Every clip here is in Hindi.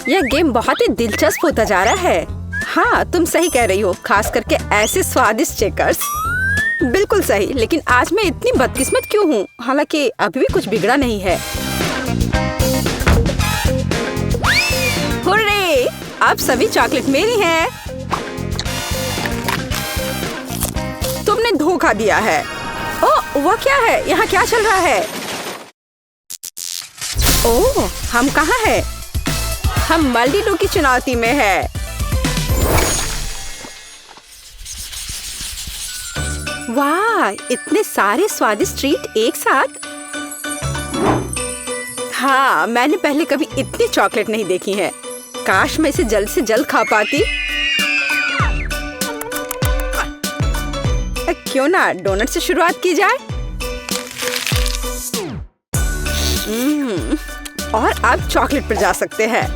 यह गेम बहुत ही दिलचस्प होता जा रहा है। हाँ, तुम सही कह रही हो, खास करके ऐसे स्वादिष्ट चेकर्स। बिल्कुल सही, लेकिन आज मैं इतनी बदकिस्मत क्यों हूँ? हालांकि अभी भी कुछ बिगड़ा नहीं है। हुर्रे! अब सभी चॉकलेट मेरी हैं। तुमने धोखा दिया है। ओह, वह क्या है? यहाँ क्या चल रहा है? ओह, हम कहाँ हैं? हम मल्टी-डू की चुनौती में हैं। वाह, इतने सारे स्वादिष्ट ट्रीट एक साथ। हाँ, मैंने पहले कभी इतनी चॉकलेट नहीं देखी है। काश मैं इसे जल्द से जल्द खा पाती। क्यों ना डोनट से शुरुआत की जाए। और अब चॉकलेट पर जा सकते हैं।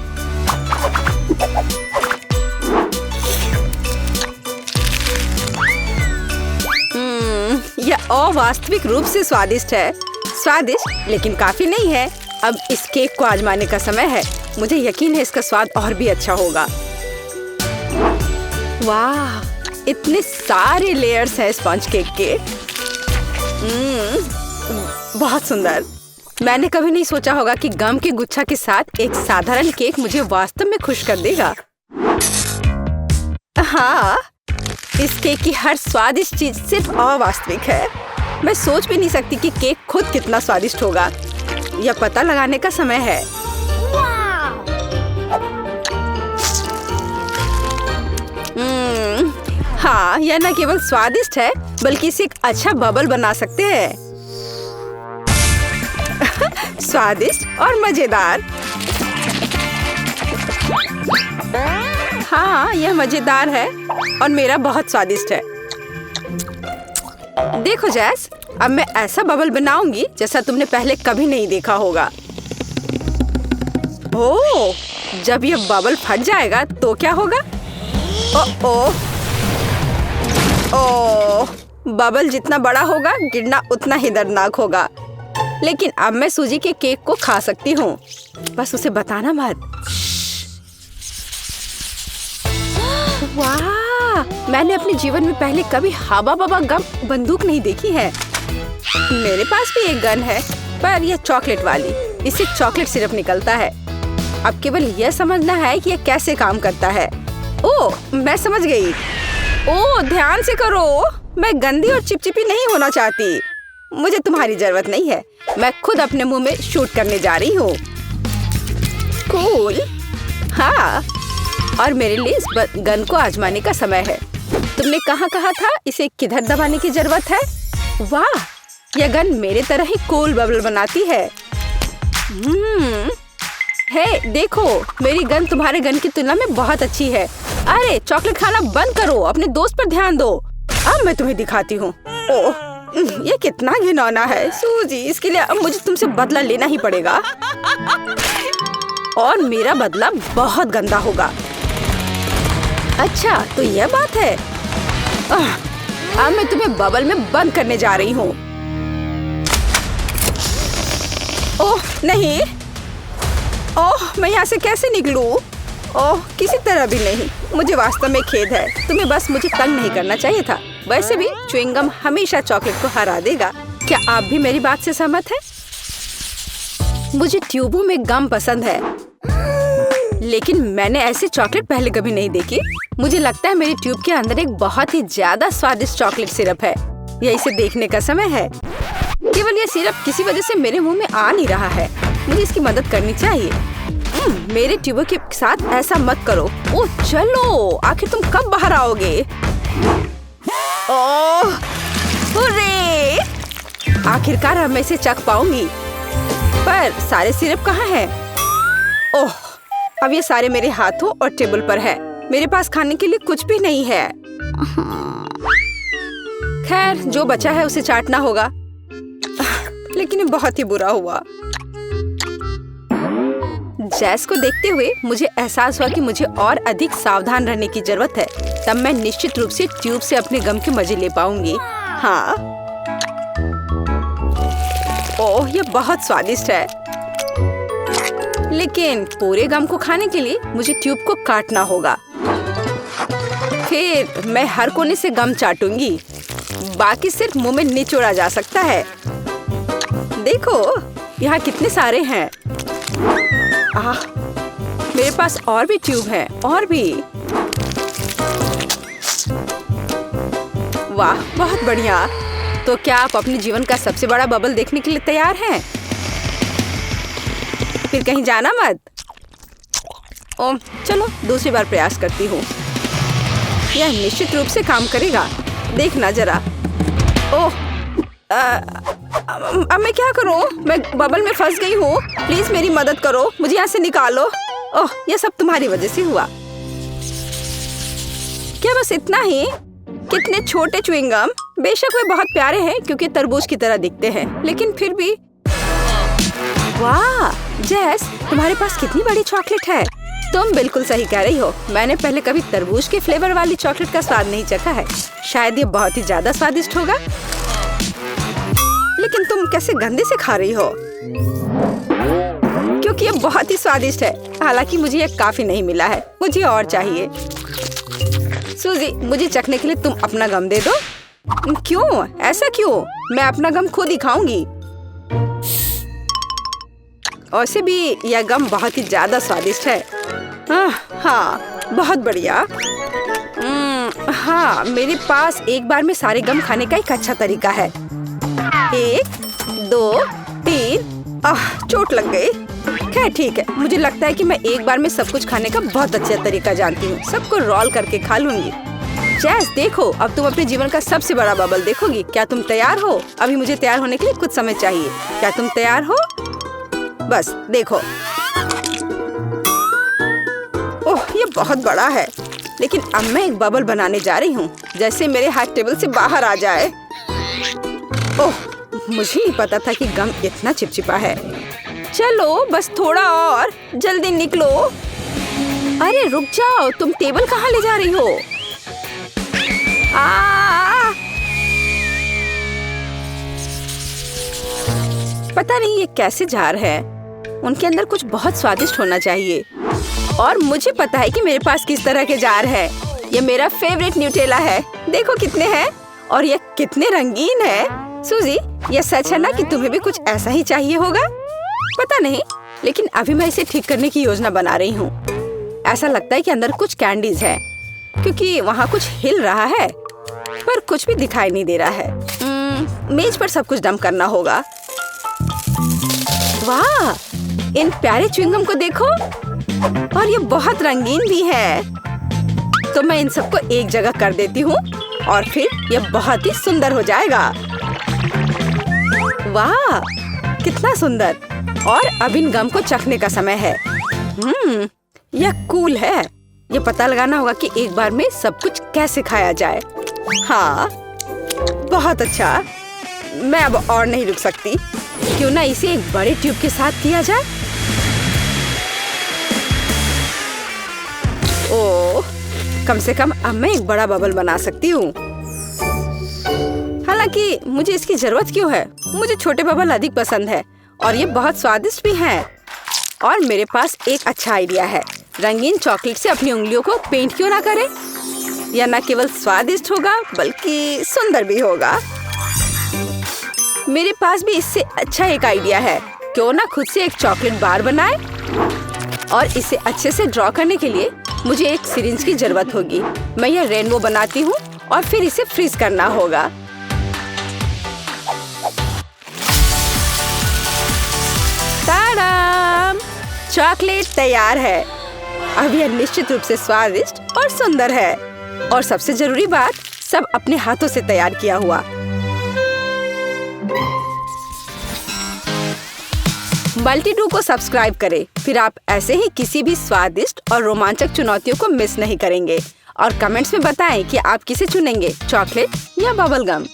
यह अवास्तविक रूप से स्वादिष्ट है। स्वादिष्ट, लेकिन काफी नहीं है। अब इस केक को आजमाने का समय है। मुझे यकीन है इसका स्वाद और भी अच्छा होगा। वाह, इतने सारे लेयर्स हैं स्पंज केक के। बहुत सुंदर। मैंने कभी नहीं सोचा होगा कि गम के गुच्छा के साथ एक साधारण केक मुझे वास्तव में खुश कर देगा। हाँ, इस केक की हर स्वादिष्ट चीज सिर्फ अवास्तविक है। मैं सोच भी नहीं सकती कि केक खुद कितना स्वादिष्ट होगा। यह पता लगाने का समय है। हाँ, यह न केवल स्वादिष्ट है बल्कि इसे एक अच्छा बबल बना सकते हैं। स्वादिष्ट और मजेदार। हाँ, यह मजेदार है और मेरा बहुत स्वादिष्ट है। देखो जैस, अब मैं ऐसा बबल बनाऊंगी जैसा तुमने पहले कभी नहीं देखा होगा। ओह, जब यह बबल फट जाएगा तो क्या होगा? ओह, बबल जितना बड़ा होगा गिरना उतना ही दर्दनाक होगा। लेकिन अब मैं सूजी के केक को खा सकती हूँ। बस उसे बताना मत। वाह, मैंने अपने जीवन में पहले कभी हवा बबा गम बंदूक नहीं देखी है। मेरे पास भी एक गन है, पर यह चॉकलेट वाली। इससे चॉकलेट सिरप निकलता है। अब केवल यह समझना है कि यह कैसे काम करता है। ओह, मैं समझ गई। ओह, ध्यान से करो। मैं गंदी और चिपचिपी नहीं होना चाहती। मुझे तुम्हारी जरूरत नहीं है। मैं खुद अपने मुंह में शूट करने जा रही हूँ। कूल। हाँ, और मेरे लिए इस गन को आजमाने का समय है। तुमने कहाँ कहा था इसे किधर दबाने की जरूरत है? वाह, यह गन मेरे तरह ही कूल बबल बनाती है। हे, देखो, मेरी गन तुम्हारे गन की तुलना में बहुत अच्छी है। अरे, चॉकलेट खाना बंद करो, अपने दोस्त पर ध्यान दो। अब मैं तुम्हें दिखाती हूँ। ओह, ये कितना घिनौना है सूजी। इसके लिए अब मुझे तुमसे बदला लेना ही पड़ेगा। और मेरा बदला बहुत गंदा होगा। अच्छा, तो यह बात है। अब मैं तुम्हें बबल में बंद करने जा रही हूँ। ओह नहीं। ओह, मैं यहाँ से कैसे निकलूं? ओह, किसी तरह भी नहीं। मुझे वास्तव में खेद है। तुम्हें बस मुझे तंग नहीं करना चाहिए था। वैसे भी च्युइंगम हमेशा चॉकलेट को हरा देगा। क्या आप भी मेरी बात से सहमत हैं? मुझे ट्यूबों में गम पसंद है, लेकिन मैंने ऐसी चॉकलेट पहले कभी नहीं देखी। मुझे लगता है मेरी ट्यूब के अंदर एक बहुत ही ज्यादा स्वादिष्ट चॉकलेट सिरप है। यह इसे देखने का समय है। केवल यह सिरप किसी वजह से मेरे मुंह में आ नहीं रहा है। मुझे इसकी मदद करनी चाहिए। मेरे ट्यूबों के साथ ऐसा मत करो। ओह चलो, आखिर तुम कब बाहर आओगे? ओह, हुर्रे! आखिरकार अब मैं इसे चख पाऊंगी। पर सारे सिरप कहाँ हैं? ओह, अब ये सारे मेरे हाथों और टेबल पर है। मेरे पास खाने के लिए कुछ भी नहीं है। खैर, जो बचा है उसे चाटना होगा। लेकिन ये बहुत ही बुरा हुआ। जैस को देखते हुए मुझे एहसास हुआ कि मुझे और अधिक सावधान रहने की जरूरत है। तब मैं निश्चित रूप से ट्यूब से अपने गम के मजे ले पाऊंगी। हाँ। ओह, ये बहुत स्वादिष्ट है। लेकिन पूरे गम को खाने के लिए मुझे ट्यूब को काटना होगा। फिर मैं हर कोने से गम चाटूंगी, बाकी सिर्फ मुंह में निचोड़ा जा सकता है। देखो यहाँ कितने सारे हैं। मेरे पास और भी ट्यूब है, और भी। वाह, बहुत बढ़िया। तो क्या आप अपने जीवन का सबसे बड़ा बबल देखने के लिए तैयार हैं? फिर कहीं जाना मत। ओह, चलो दूसरी बार प्रयास करती हूँ। यह निश्चित रूप से काम करेगा, देखना जरा। ओह, अब मैं क्या करूँ? मैं बबल में फंस गई हूँ। प्लीज मेरी मदद करो, मुझे यहाँ से निकालो। ओह, यह सब तुम्हारी वजह से हुआ। क्या बस इतना ही? कितने छोटे च्युइंगम। बेशक वे बहुत प्यारे हैं क्योंकि तरबूज की तरह दिखते हैं, लेकिन फिर भी। वाह जेस, तुम्हारे पास कितनी बड़ी चॉकलेट है। तुम बिल्कुल सही कह रही हो। मैंने पहले कभी तरबूज के फ्लेवर वाली चॉकलेट का स्वाद नहीं चखा है। शायद ये बहुत ही ज्यादा स्वादिष्ट होगा। लेकिन तुम कैसे गंदे से खा रही हो? क्योंकि ये बहुत ही स्वादिष्ट है। हालांकि मुझे ये काफी नहीं मिला है, मुझे और चाहिए। सूजी, मुझे चखने के लिए तुम अपना गम दे दो। क्यों? ऐसा क्यों? मैं अपना गम खुद ही खाऊंगी। वैसे भी यह गम बहुत ही ज्यादा स्वादिष्ट है। हाँ, बहुत बढ़िया। हाँ, मेरे पास एक बार में सारे गम खाने का एक अच्छा तरीका है। 1, 2, 3। चोट लग गई। खैर ठीक है, मुझे लगता है कि मैं एक बार में सब कुछ खाने का बहुत अच्छा तरीका जानती हूँ। सबको रोल करके खा लूंगी। जैस, देखो, अब तुम अपने जीवन का सबसे बड़ा बबल देखोगी। क्या तुम तैयार हो? अभी मुझे तैयार होने के लिए कुछ समय चाहिए। क्या तुम तैयार हो? बस देखो। ओह, ये बहुत बड़ा है। लेकिन अब मैं एक बबल बनाने जा रही हूँ, जैसे मेरे हाथ टेबल से बाहर आ जाए। ओह, मुझे नहीं पता था कि गम इतना चिपचिपा है। चलो बस थोड़ा और, जल्दी निकलो। अरे रुक जाओ, तुम टेबल कहाँ ले जा रही हो? पता नहीं ये कैसे जार है। उनके अंदर कुछ बहुत स्वादिष्ट होना चाहिए। और मुझे पता है कि मेरे पास किस तरह के जार है। ये मेरा फेवरेट न्यूटेला है। देखो कितने हैं, और ये कितने रंगीन है। सूजी, ये सच है ना कि तुम्हें भी कुछ ऐसा ही चाहिए होगा? पता नहीं, लेकिन अभी मैं इसे ठीक करने की योजना बना रही हूँ। ऐसा लगता है कि अंदर कुछ कैंडीज है, क्योंकि वहाँ कुछ हिल रहा है, पर कुछ भी दिखाई नहीं दे रहा है। मेज पर सब कुछ डंप करना होगा। वाह, इन प्यारे च्युइंगम को देखो, और ये बहुत रंगीन भी है। तो मैं इन सबको एक जगह कर देती हूँ, और फिर ये बहुत ही सुंदर हो जाएगा। वाह, कितना सुंदर। और अब इन गम को चखने का समय है। यह कूल है। ये पता लगाना होगा कि एक बार में सब कुछ कैसे खाया जाए। हाँ, बहुत अच्छा। मैं अब और नहीं रुक सकती। क्यों ना इसे एक बड़े ट्यूब के साथ किया जाए। ओह, कम से कम अब मैं एक बड़ा बबल बना सकती हूँ। हालांकि मुझे इसकी जरूरत क्यों है? मुझे छोटे बबल अधिक पसंद है, और ये बहुत स्वादिष्ट भी हैं। और मेरे पास एक अच्छा आइडिया है। रंगीन चॉकलेट से अपनी उंगलियों को पेंट क्यों ना करें? यह न केवल स्वादिष्ट होगा, बल्कि सुंदर भी होगा। मेरे पास भी इससे अच्छा एक आइडिया है। क्यों ना खुद से एक चॉकलेट बार बनाए? और इसे अच्छे से ड्रॉ करने के लिए मुझे एक सिरिंज की जरूरत होगी। मैं यह रेनबो बनाती हूँ, और फिर इसे फ्रीज करना होगा। ताडाम! चॉकलेट तैयार है। अब यह निश्चित रूप से स्वादिष्ट और सुंदर है। और सबसे जरूरी बात, सब अपने हाथों से तैयार किया हुआ। मल्टी-डू को सब्सक्राइब करें, फिर आप ऐसे ही किसी भी स्वादिष्ट और रोमांचक चुनौतियों को मिस नहीं करेंगे। और कमेंट्स में बताएं कि आप किसे चुनेंगे, चॉकलेट या बबल गम।